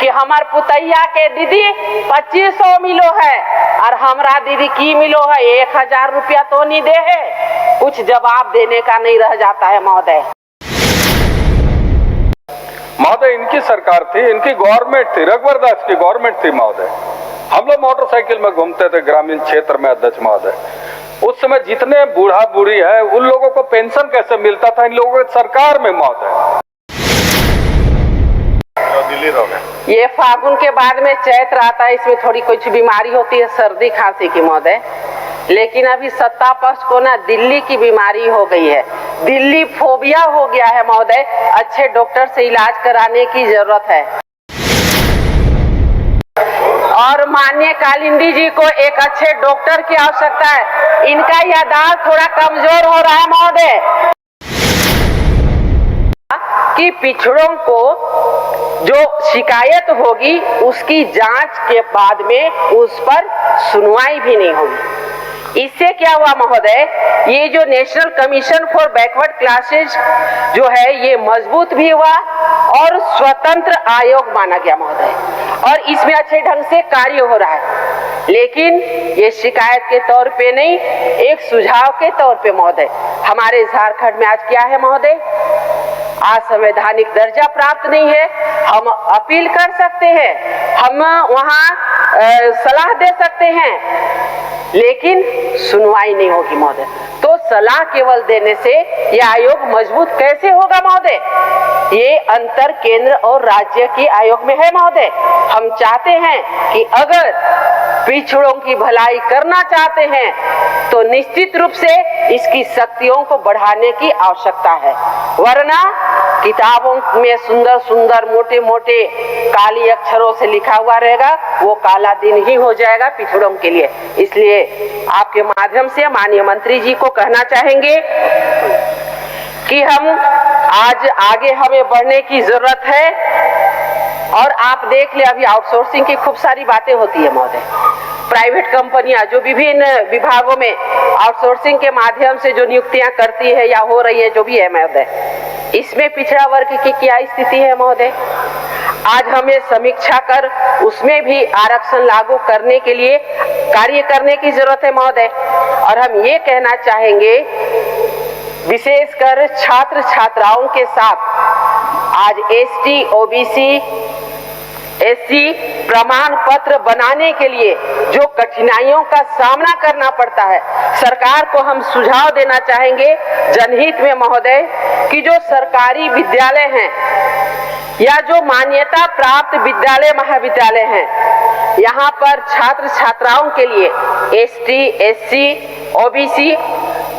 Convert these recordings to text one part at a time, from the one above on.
कि हमार पुतैया के दीदी 2500 मिलो है और हमरा दीदी की मिलो है 1000 रुपया तो नहीं दे है। कुछ जवाब देने का नहीं रह जाता है महोदय। महोदय इनकी सरकार थी, इनकी गवर्नमेंट थी, रघुवर दास की गवर्नमेंट थी महोदय। हम लोग मोटरसाइकिल में घूमते थे ग्रामीण क्षेत्र में अध्यक्ष महोदय। उस समय जितने बूढ़ा बूढ़ी है उन लोगों को पेंशन कैसे मिलता था इन लोगों की सरकार में महोदय। दिल्ली रहोगे। ये फागुन के बाद में चैत्र आता है, इसमें थोड़ी कुछ बीमारी होती है सर्दी खांसी की महोदय। लेकिन अभी सत्ता पक्ष को ना दिल्ली की बीमारी हो गई है, दिल्ली फोबिया हो गया है महोदय। अच्छे डॉक्टर से इलाज कराने की जरूरत है। और माननीय कालिंदी जी को एक अच्छे डॉक्टर की आवश्यकता है। इनका याददाश्त थोड़ा कमजोर हो रहा है महोदय। कि पिछड़ों को जो शिकायत होगी उसकी जांच के बाद में उस पर सुनवाई भी नहीं होगी। इससे क्या हुआ महोदय, ये जो national commission for backward classes जो है ये मजबूत भी हुआ और स्वतंत्र आयोग माना गया महोदय, और इसमें अच्छे ढंग से कार्य हो रहा है। लेकिन ये शिकायत के तौर पे नहीं, एक सुझाव के तौर पे महोदय। हमारे झारखंड में आज क्या है महोदय, आज संवैधानिक दर्जा प्राप्त नहीं है। हम अपील कर सकते हैं, हम वहाँ सलाह दे सकते हैं, लेकिन सुनवाई नहीं होगी महोदय। तो सलाह केवल देने से यह आयोग मजबूत कैसे होगा महोदय। ये अंतर केंद्र और राज्य के आयोग में है महोदय। हम चाहते हैं कि अगर पिछड़ों की भलाई करना चाहते हैं तो निश्चित रूप से इसकी शक्तियों को बढ़ाने की आवश्यकता है, वरना किताबों में सुंदर सुंदर मोटे मोटे काली अक्षरों से लिखा हुआ रहेगा, वो काला दिन ही हो जाएगा पिछड़ों के लिए। इसलिए आपके माध्यम से माननीय मंत्री जी को कहना चाहेंगे कि हम आज आगे हमें बढ़ने की जरूरत है। और आप देख ले अभी आउटसोर्सिंग की खूब सारी बातें होती है महोदय। प्राइवेट कंपनियां जो विभिन्न विभागों में आउटसोर्सिंग के माध्यम से जो नियुक्तियां करती है या हो रही है जो भी है महोदय, इसमें पिछड़ा वर्ग की क्या स्थिति है महोदय। आज हमें समीक्षा कर उसमें भी आरक्षण लागू करने के लिए कार्य करने की जरूरत है महोदय। और हम ये कहना चाहेंगे विशेषकर छात्र छात्राओं के साथ आज एसटी ओबीसी एससी प्रमाण पत्र बनाने के लिए जो कठिनाइयों का सामना करना पड़ता है, सरकार को हम सुझाव देना चाहेंगे जनहित में महोदय कि जो सरकारी विद्यालय हैं या जो मान्यता प्राप्त विद्यालय महाविद्यालय हैं, यहाँ पर छात्र छात्राओं के लिए एसटी एससी ओबीसी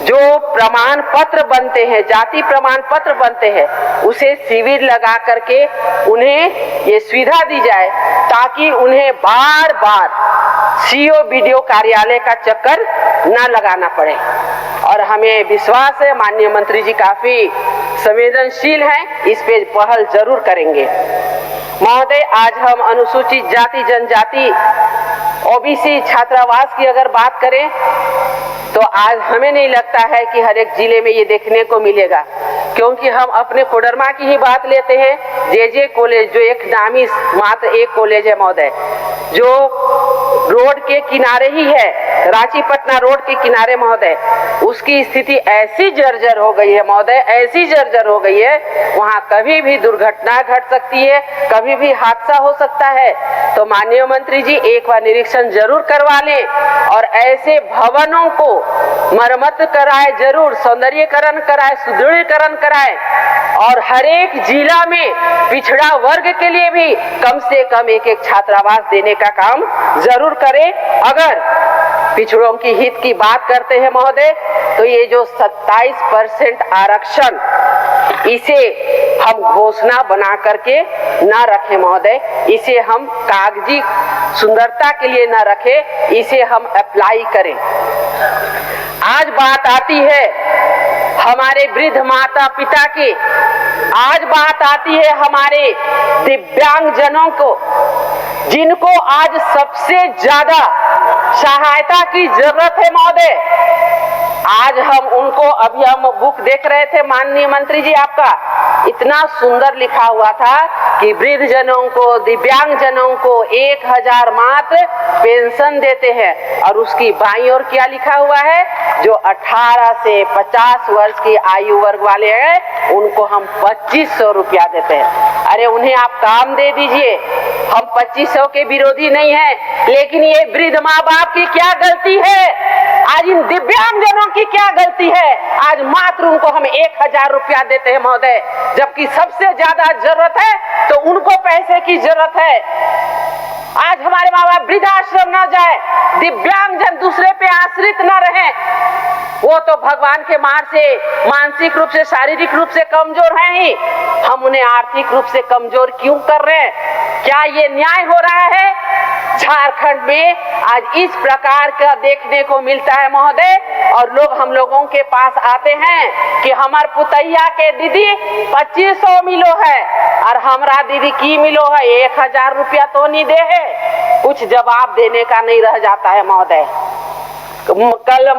जो प्रमाण पत्र बनते हैं, जाति प्रमाण पत्र बनते हैं, उसे शिविर लगा करके उन्हें ये सुविधा दी जाए ताकि उन्हें बार बार सीओ बीडीओ कार्यालय का चक्कर न लगाना पड़े। और हमें विश्वास है माननीय मंत्री जी काफी संवेदनशील हैं, इस पे पहल जरूर करेंगे महोदय। आज हम अनुसूचित जाति जनजाति ओबीसी छात्रावास की अगर बात करें तो आज हमें नहीं लगता है कि हर एक जिले में ये देखने को मिलेगा, क्योंकि हम अपने कोडरमा की ही बात लेते हैं। जे कॉलेज जो एक नामी मात्र एक कॉलेज है महोदय, जो रोड के किनारे ही है, रांची पटना रोड के किनारे महोदय, उसकी स्थिति ऐसी जर्जर हो गई है महोदय, ऐसी जर्जर हो गई है, वहाँ कभी भी दुर्घटना घट सकती है, कभी भी हादसा हो सकता है। तो माननीय मंत्री जी एक बार निरीक्षण जरूर करवा लें और ऐसे भवनों को मरम्मत कराए, जरूर सौंदर्यीकरण कराए, सुदृढ़ीकरण कराए और हर एक जिला में पिछड़ा वर्ग के लिए भी कम से कम एक एक छात्रावास देने का काम जरूर करें। अगर पिछड़ों की हित की बात करते हैं महोदय, तो ये जो 27% आरक्षण, इसे हम घोषणा बना करके ना रखें महोदय, इसे हम कागजी सुंदरता के लिए ना रखें, इसे हम अप्लाई करें। आज बात आती है हमारे वृद्ध माता पिता की, आज बात आती है हमारे दिव्यांग जनों को, जिनको आज सबसे ज्यादा सहायता की जरूरत है महोदय। आज हम उनको, अभी हम बुक देख रहे थे माननीय मंत्री जी, आपका इतना सुंदर लिखा हुआ था कि वृद्ध जनों को, दिव्यांग जनों को 1000 मात्र पेंशन देते हैं। और उसकी बाईं ओर क्या लिखा हुआ है, जो 18 से 50 वर्ष की आयु वर्ग वाले हैं उनको हम 2500 रुपया देते हैं। अरे उन्हें आप काम दे दीजिए, हम 2500 के विरोधी नहीं है, लेकिन ये वृद्ध माँ बाप की क्या गलती है, आज इन दिव्यांग जनों की क्या गलती है, आज मात्र उनको हम 1000 रुपया देते हैं महोदय, जबकि सबसे ज्यादा जरूरत है तो उनको पैसे की जरूरत है। आज हमारे माँ बाप वृद्धाश्रम न जाए, दिव्यांग जन दूसरे पे आश्रित न रहे, वो तो भगवान के मार से मानसिक रूप से, शारीरिक रूप से कमजोर हैं ही, हम उन्हें आर्थिक रूप से कमजोर क्यों कर रहे हैं? क्या ये न्याय हो रहा है? झारखंड में आज इस प्रकार का देखने को मिलता है महोदय, और लोग हम लोगों के पास आते हैं कि हमार पुतैया के दीदी 2500 मिलो है और हमारा दीदी की मिलो है 1000 रुपया तो नहीं दे है। कुछ जवाब देने का नहीं रह जाता है महोदय। कल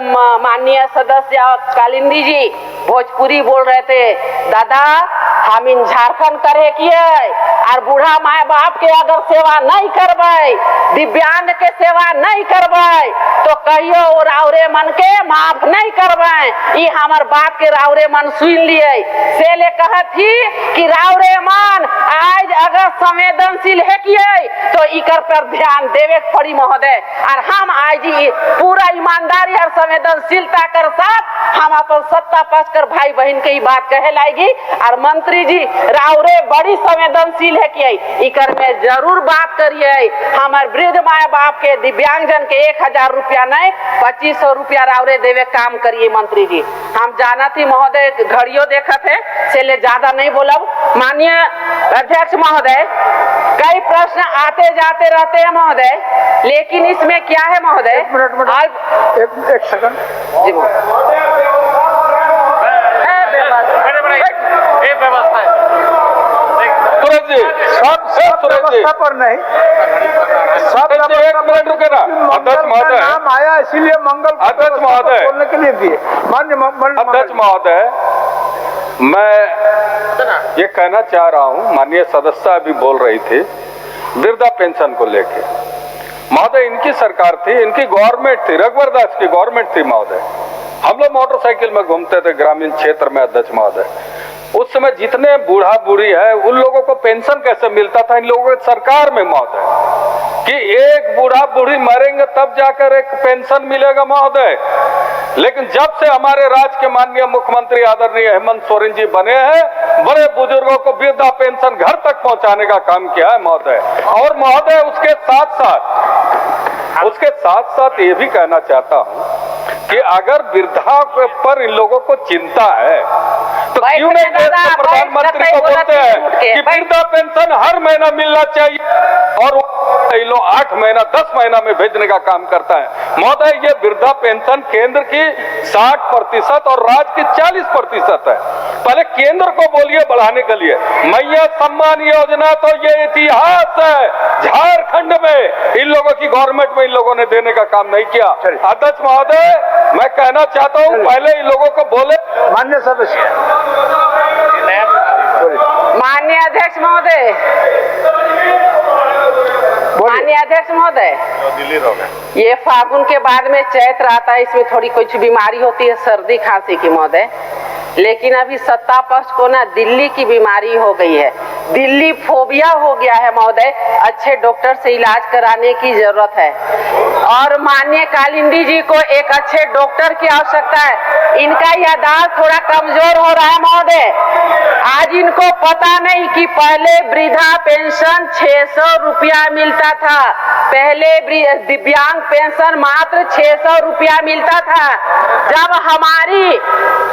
माननीय सदस्य कालिंदी जी भोजपुरी बोल रहे थे, दादा हम इन झारखंड करे किए और बूढ़ा माए बाप के अगर सेवा नहीं करबे, दिव्यांग के सेवा नहीं करबे तो कहियो रावरे मन के माफ नहीं करबे। ये हमार बाप के रावरे मन सुन लिए से ले कहत ही कि रावरे मन आज अगर संवेदनशील है किए तो इकर पर ध्यान देवे पड़ी महोदय। और हम आज पूरा ईमानदारी और संवेदनशीलता कर साथ हम अपन सत्ता पक्ष कर भाई बहन के बात कहे लाएगी। और मंत्री जी रावरे बड़ी संवेदनशील है कि इकर में जरूर बात करिए। हमारे वृद्ध माए बाप के दिव्यांग जन के 1000 रुपया नहीं 2500 रुपया रावरे देवे काम करिए मंत्री जी। हम जाना थी महोदय, घड़ियों देखा थे से ले ज्यादा नहीं बोलब। माननीय अध्यक्ष महोदय, कई प्रश्न आते जाते रहते हैं महोदय, लेकिन इसमें क्या है महोदय, एक सेकंड जी व्यवस्था पर नहीं, सब एक मिनट रुके ना अध्यक्ष महोदय, नाम आया इसीलिए मंगल अध्यक्ष महोदय बोलने के लिए दिए। मान्य अध्यक्ष महोदय, मैं ये कहना चाह रहा हूँ, माननीय सदस्य अभी बोल रही थी वृद्धा पेंशन को लेके। महोदय इनकी सरकार थी, इनकी गवर्नमेंट थी, रघुवर दास की गवर्नमेंट थी महोदय। हम लोग मोटरसाइकिल में घूमते थे ग्रामीण क्षेत्र में अध्यक्ष महोदय। उस समय जितने बूढ़ा बूढ़ी है उन लोगों को पेंशन कैसे मिलता था इन लोगों की सरकार में महोदय, कि एक बूढ़ा बूढ़ी मरेंगे तब जाकर एक पेंशन मिलेगा महोदय। लेकिन जब से हमारे राज्य के माननीय मुख्यमंत्री आदरणीय हेमंत सोरेन जी बने हैं, बड़े बुजुर्गों को वृद्धा पेंशन घर तक पहुंचाने का काम किया है महोदय। और महोदय उसके साथ साथ ये भी कहना चाहता हूं कि अगर वृद्धा पर इन लोगों को चिंता है तो क्यों नहीं देश के प्रधानमंत्री को बोलते हैं कि वृद्धा पेंशन हर महीना मिलना चाहिए, और 8 महीना 10 महीना में भेजने का काम करता है महोदय। ये वृद्धा पेंशन केंद्र की 60% और राज्य की 40% है। पहले केंद्र को बोलिए बढ़ाने के लिए। मैया सम्मान योजना तो ये इतिहास है झारखंड में, इन लोगों की गवर्नमेंट में इन लोगों ने देने का काम नहीं किया। अध्यक्ष महोदय, मैं कहना चाहता हूँ पहले इन लोगों को बोले। मान्य सदस्य, माननीय अध्यक्ष महोदय, माननीय अध्यक्ष महोदय, ये फागुन के बाद में चैत्र आता है, इसमें थोड़ी कुछ बीमारी होती है सर्दी खांसी की महोदय, लेकिन अभी सत्ता पक्ष को ना दिल्ली की बीमारी हो गई है, दिल्ली फोबिया हो गया है महोदय। अच्छे डॉक्टर से इलाज कराने की जरूरत है और माननीय कालिंदी जी को एक अच्छे डॉक्टर की आवश्यकता है। इनका याददाश्त थोड़ा कमजोर हो रहा है महोदय। आज इनको पता नहीं कि पहले वृद्धा पेंशन 600 रुपया मिलता था, पहले दिव्यांग पेंशन मात्र 600 रुपया मिलता था। जब हमारी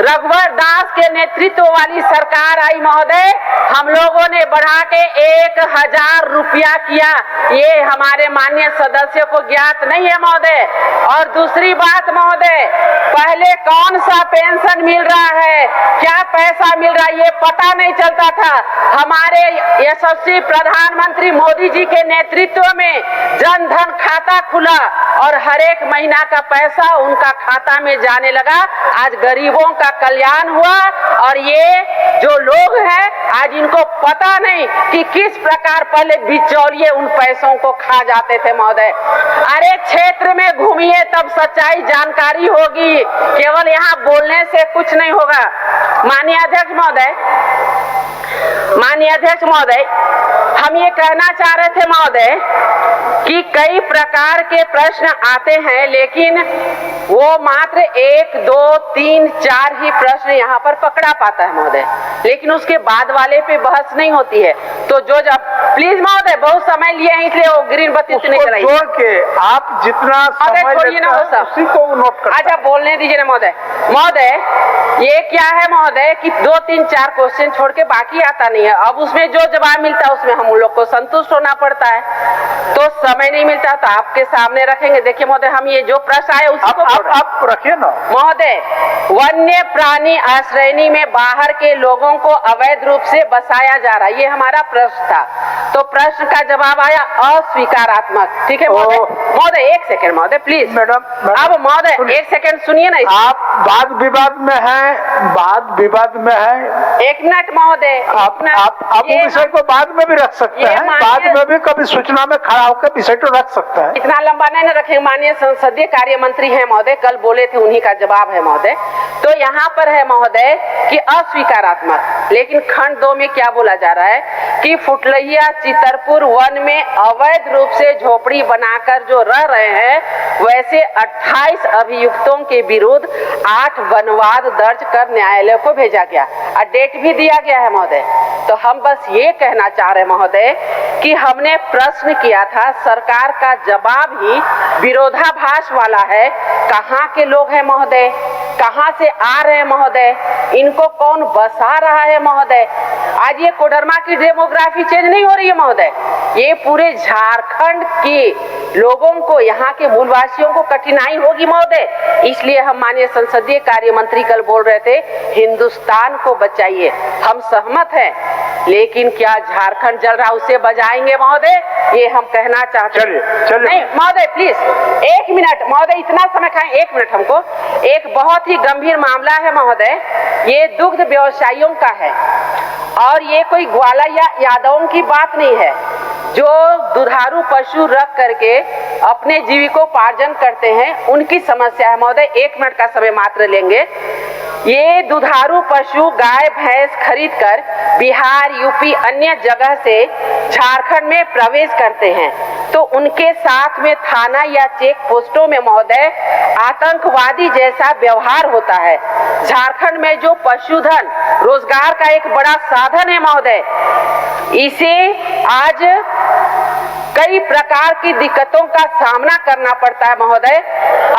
रघुवर दास के नेतृत्व वाली सरकार आई महोदय, हम लोगों ने बढ़ा के 1000 रुपया किया। ये हमारे माननीय सदस्यों को ज्ञात नहीं है महोदय। और दूसरी बात महोदय, पहले कौन सा पेंशन मिल रहा है, क्या पैसा मिल रहा है, ये पता नहीं चलता था। हमारे यशस्वी प्रधानमंत्री मोदी जी के नेतृत्व में जन धन खाता खुला और हर एक महीना का पैसा उनका खाता में जाने लगा। आज गरीबों का कल्याण हुआ और ये जो लोग हैं आज इनको पता नहीं कि किस प्रकार पहले बिचौलिए उन पैसों को खा जाते थे महोदय। अरे क्षेत्र में घूमिए तब सच्चाई जानकारी होगी, केवल यहाँ बोलने से कुछ नहीं होगा। माननीय अध्यक्ष महोदय, हम ये कहना चाह रहे थे महोदय कि कई प्रकार के प्रश्न आते हैं, लेकिन वो मात्र 1, 2, 3, 4 ही प्रश्न यहाँ पर पकड़ा पाता है महोदय, लेकिन उसके बाद वाले पे बहस नहीं होती है। तो जो जब प्लीज महोदय, बहुत समय लिए हैं इसलिए वो ग्रीन बत्ती नहीं चलाई। जोड़ के आप जितना समय छोड़िए ना वो सब, उसी को नोट कर। अच्छा बोलने दीजिए ना महोदय। ये क्या है महोदय कि 2, 3, 4 क्वेश्चन छोड़ के बाकी आता नहीं है। अब उसमें जो जवाब मिलता है उसमें हम लोग को संतुष्ट होना पड़ता है, तो समय नहीं मिलता तो आपके सामने रखेंगे। देखिए महोदय, हम ये जो प्रश्न आए उसी को आप रखिए ना महोदय। वन्य प्राणी आश्रयनी में बाहर के लोगों को अवैध रूप से बसाया जा रहा है, ये हमारा प्रश्न था। तो प्रश्न का जवाब आया अस्वीकारात्मक। ठीक है महोदय, 1 सेकंड महोदय प्लीज। मैडम अब महोदय 1 सेकंड सुनिए ना। आप वाद विवाद में हैं, 1 मिनट महोदय। आप विषय को बाद में भी रख सकते हैं, बाद में भी कभी सूचना में खड़ा होकर विषय को रख सकते हैं। इतना लंबा नहीं न रखेंगे। माननीय संसदीय कार्य मंत्री हैं महोदय, कल बोले थे, उन्हीं का जवाब है महोदय। तो यहाँ पर है महोदय कि अस्वीकारात्मक, लेकिन खंड 2 में क्या बोला जा रहा है कि फुटलैया चितरपुर वन में अवैध रूप से झोपड़ी बनाकर जो रह रहे हैं, वैसे 28 अभियुक्तों के विरुद्ध 8 वनवाद दर्ज कर न्यायालय को भेजा गया और डेट भी दिया गया है महोदय। तो हम बस ये कहना चाह रहे हैं महोदय कि हमने प्रश्न किया था, सरकार का जवाब ही विरोधाभास वाला है। कहाँ के लोग हैं महोदय, कहाँ से आ रहे हैं महोदय, इनको कौन बसा रहा है महोदय। आज ये कोडरमा की डेमोग्राफी चेंज नहीं हो रही है महोदय, ये पूरे झारखंड के लोगों को, यहाँ के मूलवासियों को कठिनाई होगी महोदय। इसलिए हम माननीय संसदीय कार्य मंत्री कल बोल रहे थे, हिंदुस्तान को बचाइए। हम सहमत हैं, लेकिन क्या झारखंड जल रहा उसे बचाएंगे महोदय, ये हम कहना चाहते हैं। चलिए नहीं महोदय प्लीज 1 मिनट महोदय, इतना समय खाएं, 1 मिनट हमको। एक बहुत ही गंभीर मामला है महोदय, ये दुग्ध व्यवसायियों का है और ये कोई ग्वाला या यादवों की बात नहीं है, जो दुधारू पशु रख करके अपने जीविकोपार्जन करते हैं, उनकी समस्या है महोदय। 1 मिनट का समय मात्र लेंगे। ये दुधारू पशु गाय भैंस खरीदकर बिहार, यूपी अन्य जगह से झारखंड में प्रवेश करते हैं, तो उनके साथ में थाना या चेक पोस्टों में महोदय आतंकवादी जैसा व्यवहार होता है। झारखंड में जो पशुधन रोजगार का एक बड़ा साधन है महोदय, इसे आज कई प्रकार की दिक्कतों का सामना करना पड़ता है महोदय।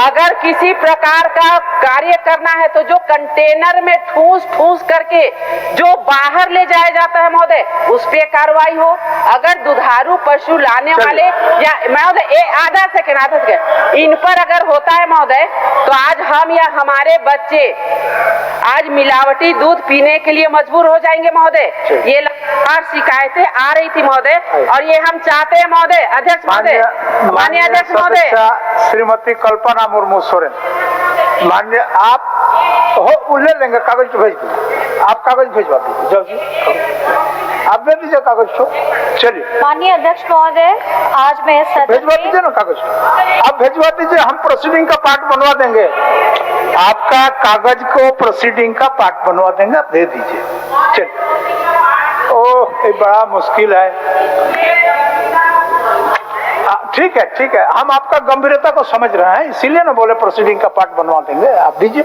अगर किसी प्रकार का कार्य करना है तो जो कंटेनर में ठूस करके जो बाहर ले जाया जाता है महोदय, उस पे कार्रवाई हो। अगर दुधारू पशु लाने वाले या महोदय आधा सेकेंड इन पर अगर होता है महोदय, तो आज हम या हमारे बच्चे आज मिलावटी दूध पीने के लिए मजबूर हो जाएंगे महोदय। ये लगातार शिकायतें आ रही थी महोदय, और ये हम चाहते हैं महोदय, अध्यक्ष महोदय, माननीय अध्यक्ष महोदय, श्रीमती कल्पना मुर्मू सोरेन, माननीय आप ले लेंगे, कागज तो भेज दीजिए, आप कागज भिजवा दीजिए, जाओ जी आप दे दीजिए कागज को। चलिए माननीय अध्यक्ष महोदय, आज मैं भेजवा दीजिए ना कागज, आप भेजवा दीजिए, हम प्रोसीडिंग का पार्ट बनवा देंगे, आपका कागज को प्रोसीडिंग का पार्ट बनवा देंगे, आप दे दीजिए। चलिए, ओह ये बड़ा मुश्किल है। ठीक है, हम आपका गंभीरता को समझ रहे हैं, इसीलिए ना बोले प्रोसीडिंग का पार्ट बनवा देंगे, आप दीजिए।